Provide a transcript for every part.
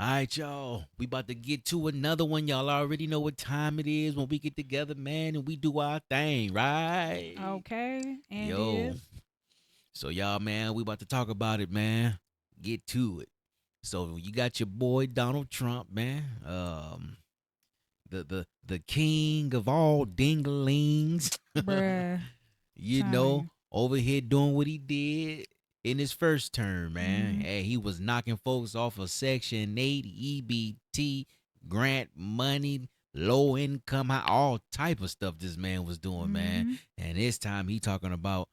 All right, y'all. We about to get to another one. Y'all already know what time it is when we get together, man, and we do our thing, right? Okay, and Yo. is So y'all, man, we about to talk about it, man. Get to it. So you got your boy Donald Trump, man. The king of all dinglings. bruh, you trying know, to. over here doing what he did in his first term, man. Mm-hmm. Hey, he was knocking folks off of Section 8, EBT, grant money, low income, all type of stuff this man was doing, man. Mm-hmm. And this time he talking about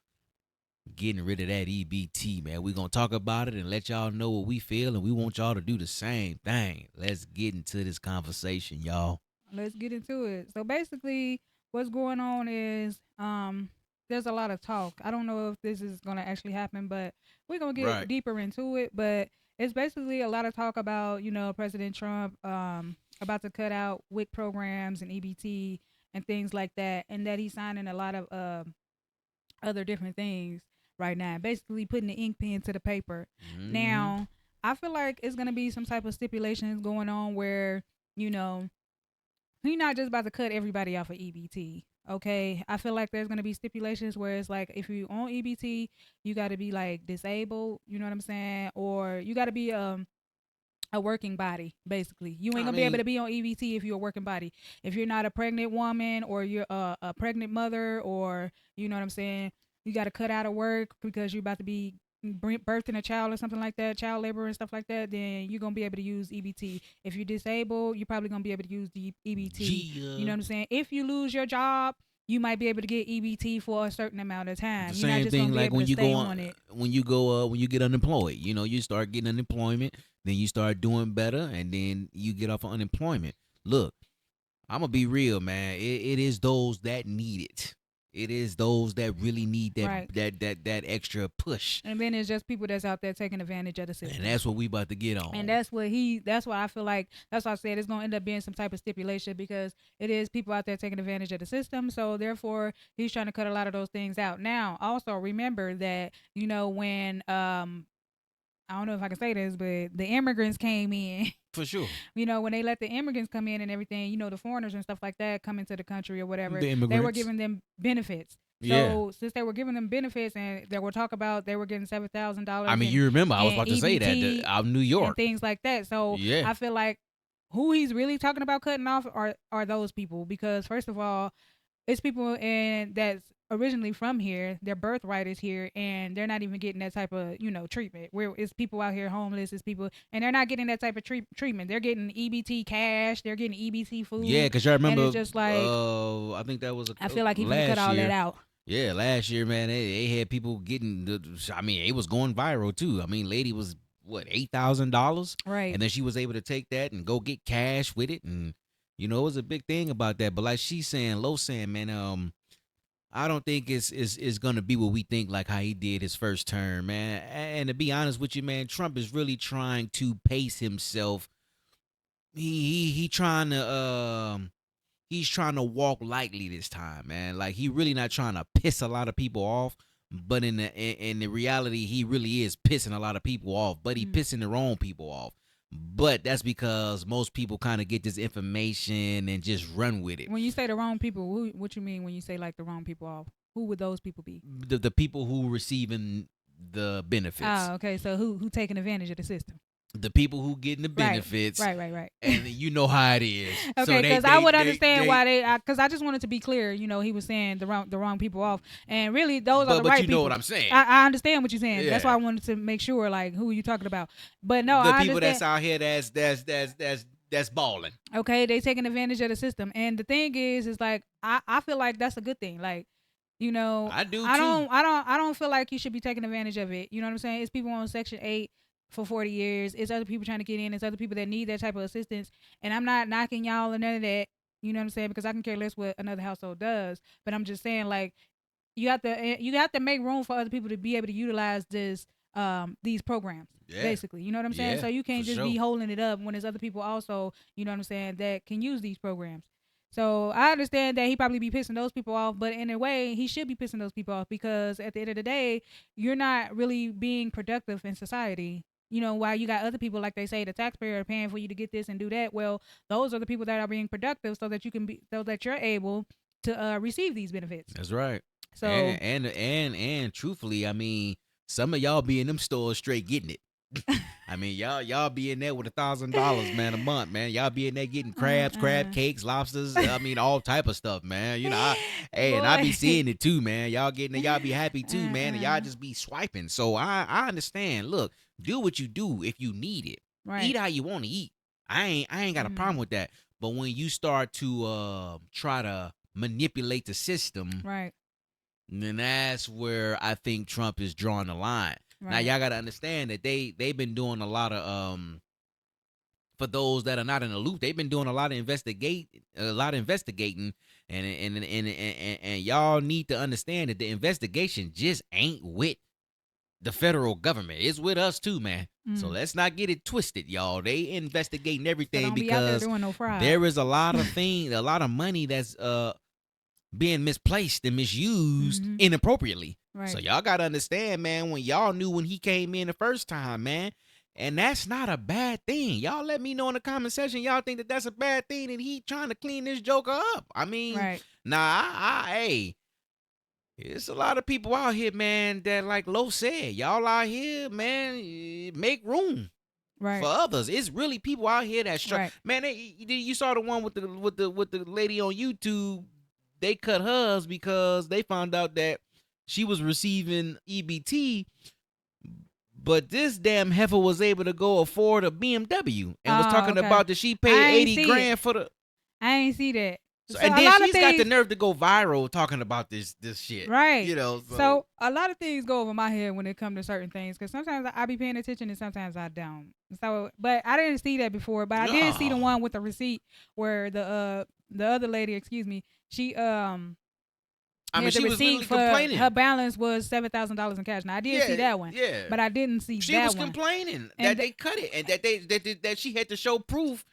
getting rid of that EBT, man. We gonna talk about it and let y'all know what we feel, and we want y'all to do the same thing. Let's get into this conversation, y'all. Let's get into it. So basically, what's going on is there's a lot of talk. I don't know if this is gonna actually happen, but we're gonna get Right. deeper into it. But it's basically a lot of talk about President Trump about to cut out WIC programs and EBT and things like that, and that he's signing a lot of other different things right now, basically putting the ink pen to the paper. Mm-hmm. Now, I feel like it's gonna be some type of stipulations going on where you know he's not just about to cut everybody off of EBT. Okay, I feel like there's gonna be stipulations where it's like if you own EBT, you got to be like disabled. You know what I'm saying? Or you got to be a working body. Basically, you ain't I gonna be able mean, to be on EBT if you're a working body. If you're not a pregnant woman or you're a pregnant mother, or you know what I'm saying, you got to cut out of work because you're about to be birthing a child or something like that, child labor and stuff like that, then you're gonna be able to use EBT. If you're disabled, you're probably gonna be able to use the EBT. You know Gia. what I'm saying? If you lose your job, you might be able to get EBT for a certain amount of The time. You're not same just gonna thing be like able when to you stay go on on it. when you get unemployed. You start getting unemployment, then you start doing better, and then you get off of unemployment. Look, I'm gonna be real, man. It is those that need it. It is those that really need that Right. that extra push, And then it's just people that's out there taking advantage of the and system. that's what we about to get And on. that's why I feel like that's why I said it's gonna end up being some type of stipulation because it is people out there taking advantage of the system. So therefore he's trying to cut a lot of those things out. Now, also remember that, when I don't know if I can say this, but the immigrants came in. For sure, When they let the immigrants come in and everything, the foreigners and stuff like that come into the country or whatever, the they were immigrants. giving them benefits. Yeah, So since they were giving them benefits and there were talk about they were getting $7,000 I mean, in you remember I was in about to say that EBT out of New and York. things like that. So Yeah, I feel like who he's really talking about cutting off are those people because first of all, it's people and that's originally from here. Their birthright is here, and they're not even getting that type of treatment. Where it's people out here homeless, it's people, and they're not getting that type of treatment. They're getting EBT cash, they're getting EBT yeah, food, because I and it's remember. just like I think that was I feel like he finna cut last all that year. out. Yeah, last year, man, they had people getting I mean, it was going viral too. I mean, lady was what, $8,000, Right. and then she was able to take that and go get cash with it, and it was a big thing about that. But like she's saying, Low saying, man, I don't think it's gonna be what we think, like how he did his first term, man. And to be honest with you, man, Trump is really trying to pace himself. He trying to he's trying to walk lightly this time, man. Like he really not trying to piss a lot of people off, but in the reality, he really is pissing a lot of people off. But he Mm. pissing the wrong people off. But that's because most people kind of get this information and just run with it. When you say the wrong people, what you mean when you say like the wrong people off? Who would those people be? The people who receiving the benefits, Oh, okay. So who taking advantage of the system? the people who getting the Right. benefits, Right. Right. Right. and you know how it is. So Okay, they because I they would they understand they. why because I just wanted to be clear. He was saying the wrong people off, and really those are But the but right you know what people. I'm saying. I understand what you're saying. That's why Yeah. I wanted to make sure, like, who are you talking about? But no, The I people that's understand. out here that's balling. Okay, they taking advantage of the system, and the thing is like I feel like that's a good thing. Like, I do I too. don't I don't I don't feel like you should be taking advantage of it. You know what I'm saying? It's people on Section 8 for 40 years. It's other people trying to get in. It's other people that need that type of assistance. And I'm not knocking y'all or none of that. You know what I'm saying? Because I can care less what another household does. But I'm just saying, like, you have to make room for other people to be able to utilize these programs. Yeah. Basically, you know what I'm saying? Yeah. So you For can't just be sure. holding it up when there's other people also, you know what I'm saying, that can use these programs. So I understand that he probably be pissing those people off, but in a way, he should be pissing those people off because at the end of the day, you're not really being productive in society. while you got other people, like they say, the taxpayer are paying for you to get this and do that. Well, those are the people that are being productive, so that you're able to receive these benefits. That's right. So And truthfully, I mean, some of y'all be in them stores straight getting it. I mean, y'all be in there with $1,000, man, a month, man. Y'all be in there getting crabs, crab cakes, lobsters. I mean, all type of stuff, man. You know, and I be seeing it too, man. Y'all getting it, y'all be happy too, man, and y'all just be swiping. So I understand. Look, do what you do if you need it. right. Eat how you want to eat. I ain't got a problem with that. But when you start to try to manipulate the system, Right. then that's where I think Trump is drawing the line. Now Right. y'all gotta understand that they've been doing a lot of for those that are not in the loop, they've been doing a lot of investigating, and y'all need to understand that the investigation just ain't with the federal government. It's with us too, man. So let's not get it twisted, y'all. They investigating So everything don't be out there because doing no fraud. there is a lot of things, a lot of money that's being misplaced and misused Mhm. inappropriately. Right. So y'all gotta understand, man, when y'all knew when he came in the first time, man, and that's not a bad thing. Y'all let me know in the comment section. Y'all think that that's a bad thing and he trying to clean this joker up. I mean, Right. nah, hey, it's a lot of people out here, man, that like Lo said, y'all out here, man, make room Right. for others. It's really people out here that Right. man. You saw the one with the lady on YouTube. They cut hers because they found out that she was receiving EBT, but this damn heifer was able to go afford a BMW and was talking okay. about that she I paid ain't 80 see grand it. for the. I ain't see that. So, So and a then lot of she's got the things, nerve to go viral talking about this shit. right? You know. So a lot of things go over my head when it comes to certain things, because sometimes I be paying attention and sometimes I don't. So, but I didn't see that before. But I did see the No. one with the receipt where the other lady, excuse me, she I mean, had the she was receipt literally for complaining. her balance was $7,000 in cash. Now I did see that one, Yeah. but I didn't see She that was one. complaining And that they cut it and that she had to show proof.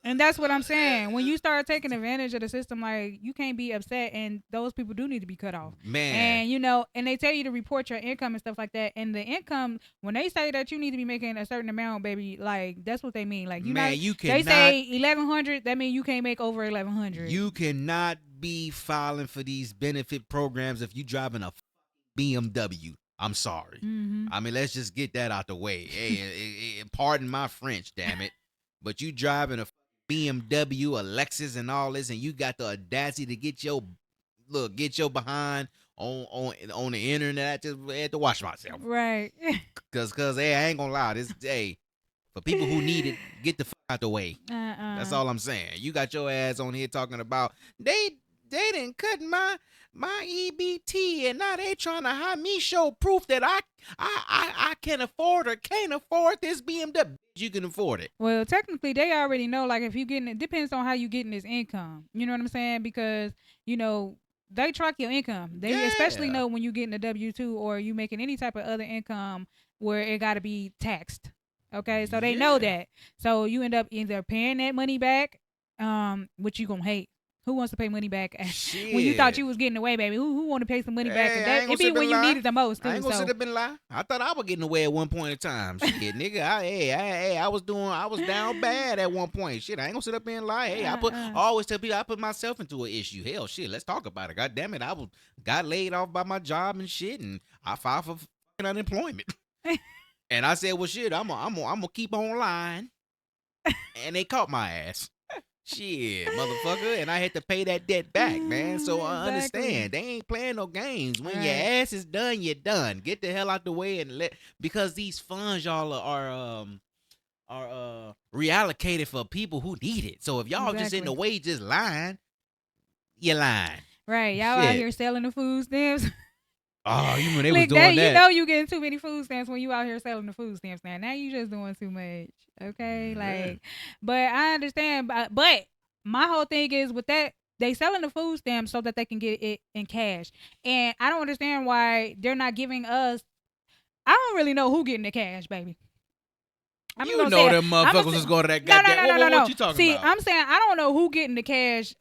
And that's what I'm saying. When you start taking advantage of the system, like, you can't be upset, and those people do need to be cut off. Man. And and they tell you to report your income and stuff like that. And the income, when they say that you need to be making a certain amount, baby, like, that's what they mean. Like, Man, you they cannot. say 1,100. That means you can't make over 1,100. You cannot be filing for these benefit programs if you driving a BMW. I'm sorry. Mm-hmm. I mean, let's just get that out the way. Hey, pardon my French, damn it. But you driving a BMW, a Lexus, and all this, and you got the audacity to get your behind on the internet. I just had to watch myself, Right. cause hey, I ain't gonna lie. This for people who need it, get the fuck out the way. That's all I'm saying. You got your ass on here talking about they didn't cut my EBT and now they trying to have me show proof that I can afford or can't afford this BMW. You can afford it. Well, technically, they already know. Like, if you getting it, depends on how you getting this income. You know what I'm saying? Because they track your income. They especially Yeah. know when you getting a W-2 or you making any type of other income where it got to be taxed. Okay, so they know Yeah. that. So you end up either paying that money back, which you gonna hate. Who wants to pay money back when you thought you was getting away, baby? Who want to pay some money back? Hey, And I ain't that, gonna it be sit up when and you lie. need it the most too. I ain't gonna So sit up and lie. I thought I was getting away at one point in time. Shit, nigga. I was down bad at one point. Shit, I ain't gonna sit up and lie. Hey, I always tell people I put myself into an issue. Hell, shit, let's talk about it. God damn it, got laid off by my job and shit, and I filed for fucking unemployment. And I said, well, shit, I'm gonna keep on lying. And they caught my ass. Shit, motherfucker, and I had to pay that debt back, man. So I Exactly. understand they ain't playing no games. When your Right. ass is done, you're done. Get the hell out the way and because these funds y'all are reallocated for people who need it. So if y'all just in the Exactly. way just lying, you're lying. Right, y'all out Shit. here selling the food stamps. Oh, you mean they was Look, doing that? you know you getting too many food stamps when you out here selling the food stamps now. Now you just doing too much. Okay? Yeah. Like, but I understand. But my whole thing is with that, they selling the food stamps so that they can get it in cash. And I don't understand why they're not giving us. I don't really know who getting the cash, baby. I'm You gonna know say them I'ma motherfuckers say- was going to that no, goddamn. no. What you talking See, about? I'm saying I don't know who getting the cash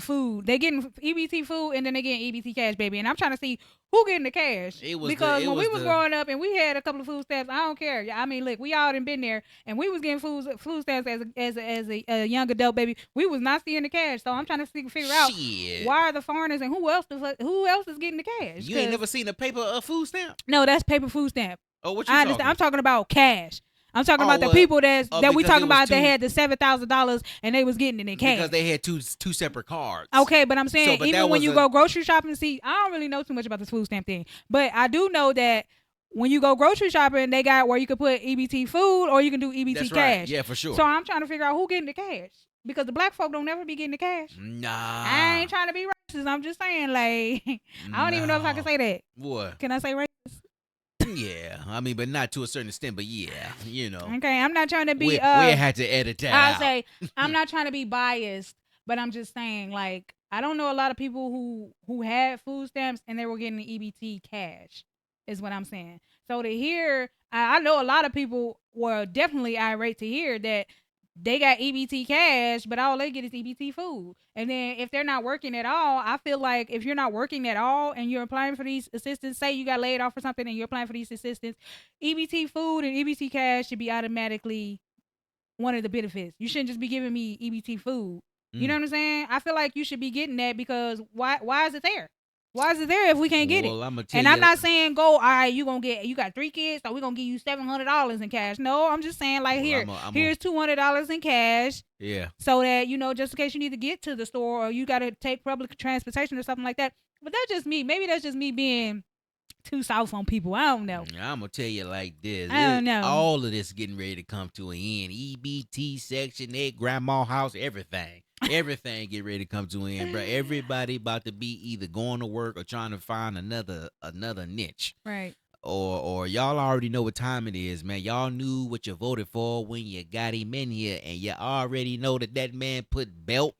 food. They getting EBT food and then they getting EBT cash, baby. And I'm trying to see who getting the cash. Because when we was growing up and we had a couple of food stamps, I don't care. I mean, look, we all done been there and we was getting food stamps as a young adult, baby. We was not seeing the cash. So I'm trying to figure out Shit. why are the foreigners and who else is getting the cash? You ain't 'Cause- never seen a paper food stamp? No, that's paper food stamp. Oh, what you I talking? understand. I'm talking about cash. I'm talking Oh, about the well, people that we because talking it was about that two- had the $7,000 and they was getting it in cash. Because they had two separate cards. Okay, but I'm saying but even that when was you a- go grocery shopping, see, I don't really know too much about this food stamp thing, but I do know that when you go grocery shopping, they got where you could put EBT food or you can do EBT That's cash. right. Yeah, for sure. So I'm trying to figure out who getting the cash because the black folk don't never be getting the cash. Nah. I ain't trying to be racist. I'm just saying, like, I don't even know if I can say that. What? Can I say racist? Yeah, I mean, but not to a certain extent. But yeah, you know, Okay, I'm not trying to be. we had to edit that I'll out. say I'm not trying to be biased, but I'm just saying, like, I don't know a lot of people who had food stamps and they were getting the EBT cash, is what I'm saying. So to hear, I know a lot of people were definitely irate to hear that they got EBT cash, but all they get is EBT food. And then if they're not working at all, I feel like if you're not working at all and you're applying for these assistance, say you got laid off or something and you're applying for these assistance, EBT food and EBT cash should be automatically one of the benefits. You shouldn't just be giving me EBT food. You know what I'm saying? I feel like you should be getting that because why is it there? Why is it there if we can't get it? Well, I'ma tell And you I'm not saying go, all right, you got 3 kids, so we're gonna give you $700 in cash. No, I'm just saying like here's $200 in cash. Yeah. So that, just in case you need to get to the store or you gotta take public transportation or something like that. But that's just me. Maybe that's just me being too soft on people. I don't know. I'm gonna tell you like this. I don't know. All of this getting ready to come to an end. EBT, Section 8, Grandma House, everything. Everything get ready to come to an end, bro. Everybody about to be either going to work or trying to find another niche. Right. Or y'all already know what time it is, man. Y'all knew what you voted for when you got him in here, and you already know that man put belt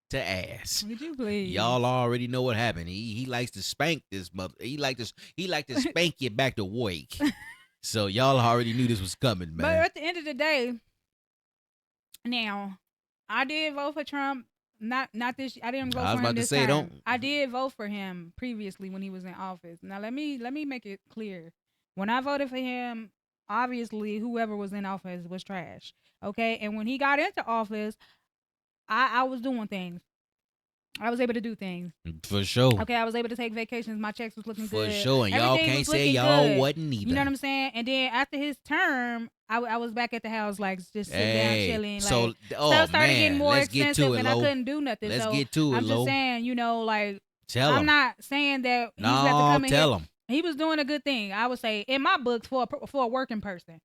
to ass. Would you please? Y'all already know what happened. He likes to spank this mother. He like to spank you back to wake. So y'all already knew this was coming, man. But at the end of the day, now I did vote for Trump. Not this. I didn't vote I was for him about to this say, time. don't- I did vote for him previously when he was in office. Now let me make it clear. When I voted for him, obviously whoever was in office was trash. Okay, and when he got into office, I was doing things. I was able to do things. For sure. Okay, I was able to take vacations. My checks was looking For good. sure. And y'all Everything can't was say looking y'all good. wasn't either. You know what I'm saying? And then after his term, I was back at the house, like just sitting down chilling. So, Like, oh stuff started man, getting more let's get expensive, to it, and I Lo. couldn't do nothing. Let's so get to it, I'm Lo. just saying, like Tell I'm him. not saying that he's got to No, come in tell here. him. He was doing a good thing, I would say, in my books for a working person.